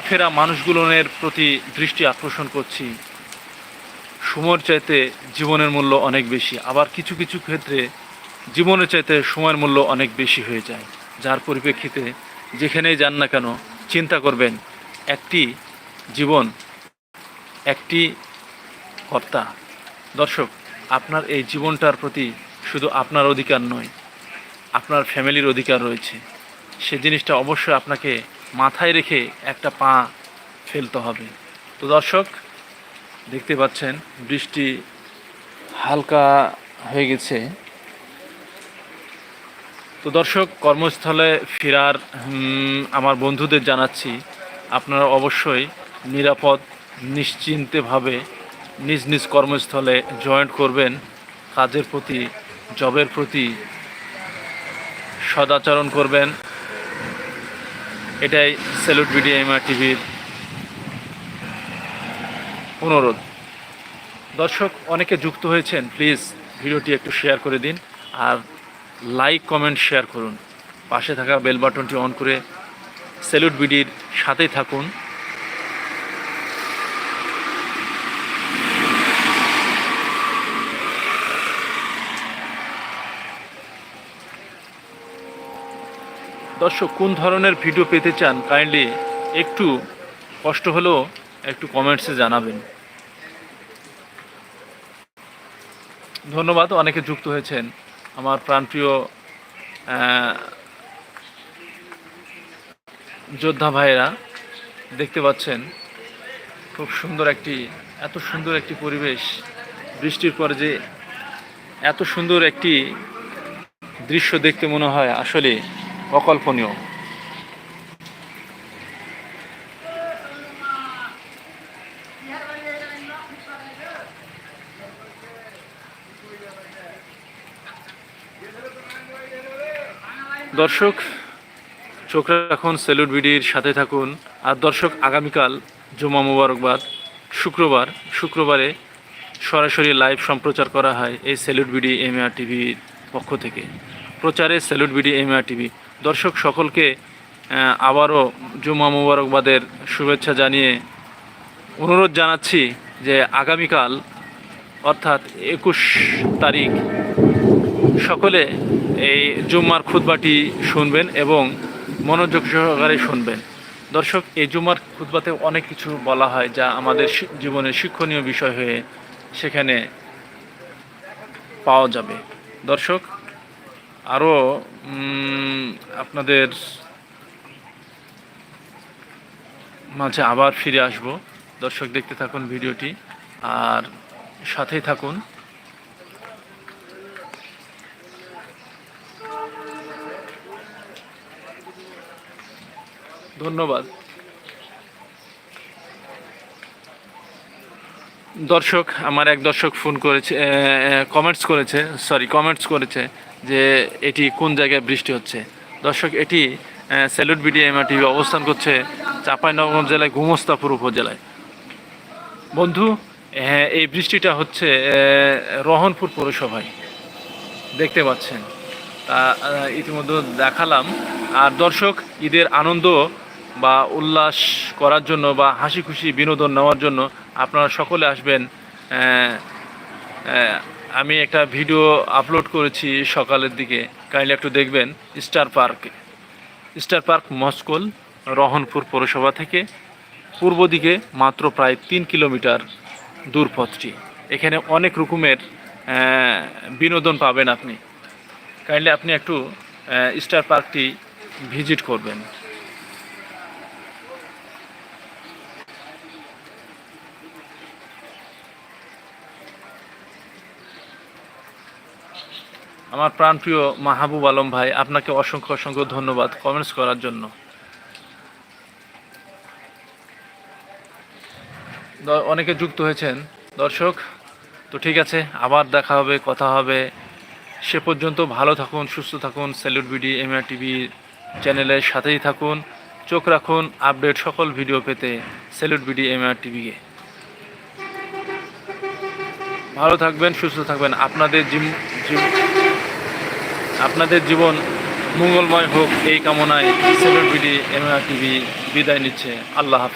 চলাফেরা মানুষগুলোর প্রতি দৃষ্টি আকর্ষণ করছি। সময়ের চাইতে জীবনের মূল্য অনেক বেশি, আবার কিছু কিছু ক্ষেত্রে জীবনের চাইতে সময়ের মূল্য অনেক বেশি হয়ে যায়, যার পরিপ্রেক্ষিতে যেখানেই যান না কেন চিন্তা করবেন একটি জীবন, একটি কর্তা। দর্শক, আপনার এই জীবনটার প্রতি শুধু আপনার অধিকার নয়, আপনার ফ্যামিলির অধিকার রয়েছে। সে জিনিসটা অবশ্যই আপনাকে মাথায় রেখে একটা পা ফেলতে হবে। তো দর্শক, দেখতে পাচ্ছেন বৃষ্টি হালকা হয়ে গেছে। তো দর্শক, কর্মস্থলে ফেরার আমার বন্ধুদের জানাচ্ছি, আপনারা অবশ্যই নিরাপদ নিশ্চিন্তেভাবে নিজ নিজ কর্মস্থলে জয়েন করবেন। কাজের প্রতি, জবের প্রতি সদাচরণ করবেন। এটাই স্যালুট বিডিএমআর টিভির অনুরোধ। দর্শক, অনেকে যুক্ত হয়েছেন, প্লিজ ভিডিওটি একটু শেয়ার করে দিন, আর লাইক কমেন্ট শেয়ার করুন। পাশে থাকা বেল বাটনটি অন করে স্যালুট বিডির সাথেই থাকুন। দর্শক, কোন ধরনের ভিডিও পেতে চান কাইন্ডলি একটু কষ্ট হলেও একটু কমেন্টসে জানাবেন। ধন্যবাদ, অনেকে যুক্ত হয়েছেন আমার প্রাণপ্রিয় যোদ্ধা ভাইয়েরা। দেখতে পাচ্ছেন খুব সুন্দর এত সুন্দর একটি পরিবেশ, বৃষ্টির পরে যে এত সুন্দর একটি দৃশ্য দেখতে মনে হয় আসলে অকল্পনীয়। দর্শক, চোখ রাখুন স্যালুট বিডির সাথে থাকুন। আর দর্শক, আগামীকাল জুমা মুবারকবাদ, শুক্রবারে সরাসরি লাইভ সম্প্রচার করা হয় এই স্যালুট বিডি এমআর টিভির পক্ষ থেকে। প্রচারে স্যালুট বিডি এমআর টিভি। দর্শক, সকলকে আবারও জুমা মুবারকবাদের শুভেচ্ছা জানিয়ে অনুরোধ জানাচ্ছি যে আগামীকাল অর্থাৎ 21 তারিখ সকলে এই জুম্মার খুতবাটি শুনবেন এবং মনোযোগ সহকারে শুনবেন। দর্শক, এই জুম্মার খুতবাতে অনেক কিছু বলা হয় যা আমাদের জীবনের শিক্ষণীয় বিষয় হয়ে সেখানে পাওয়া যাবে। দর্শক, আরও আপনাদের মাঝে আবার ফিরে আসব। দর্শক, দেখতে থাকুন ভিডিওটি আর সাথেই থাকুন। ধন্যবাদ। দর্শক, আমার এক দর্শক ফোন করেছে, কমেন্টস করেছে যে এটি কোন জায়গায় বৃষ্টি হচ্ছে। দর্শক, এটি স্যালুট বিডিএমআর টিভি অবস্থান করছে চাঁপাইনবাবগঞ্জ জেলায় গোমস্তাপুর উপজেলায়। বন্ধু, এই বৃষ্টিটা হচ্ছে রহনপুর পৌরসভায়, দেখতে পাচ্ছেন। তা ইতিমধ্যে দেখালাম। আর দর্শক, ঈদের আনন্দ বা উল্লাস করার জন্য বা হাসি খুশি বিনোদন নেওয়ার জন্য আপনারা সকলে আসবেন। আমি একটা ভিডিও আপলোড করেছি সকালের দিকে, কাইন্ডলি একটু দেখবেন। স্টার পার্ক মস্কোল রহনপুর পৌরসভা থেকে পূর্ব দিকে মাত্র প্রায় 3 কিলোমিটার দূর পথটি। এখানে অনেক রকমের বিনোদন পাবেন আপনি। কাইন্ডলি আপনি একটু স্টার পার্কটি ভিজিট করবেন। আমার প্রাণপ্রিয় মাহবুব আলম ভাই, আপনাকে অসংখ্য অসংখ্য ধন্যবাদ কমেন্টস করার জন্য। অনেকে যুক্ত হয়েছেন। দর্শক, তো ঠিক আছে, আবার দেখা হবে, কথা হবে। সে পর্যন্ত ভালো থাকুন, সুস্থ থাকুন। স্যালুট বিডিএমআর টিভি চ্যানেলের সাথেই থাকুন। চোখ রাখুন আপডেট সকল ভিডিও পেতে স্যালুট বিডিএমআর টিভিকে। ভালো থাকবেন, সুস্থ থাকবেন। আপনাদের জীবন মঙ্গলময় হোক এই কামনায় স্যালুট বিডিএমআর টিভি বিদায় নিচ্ছে। আল্লাহ হাফেজ।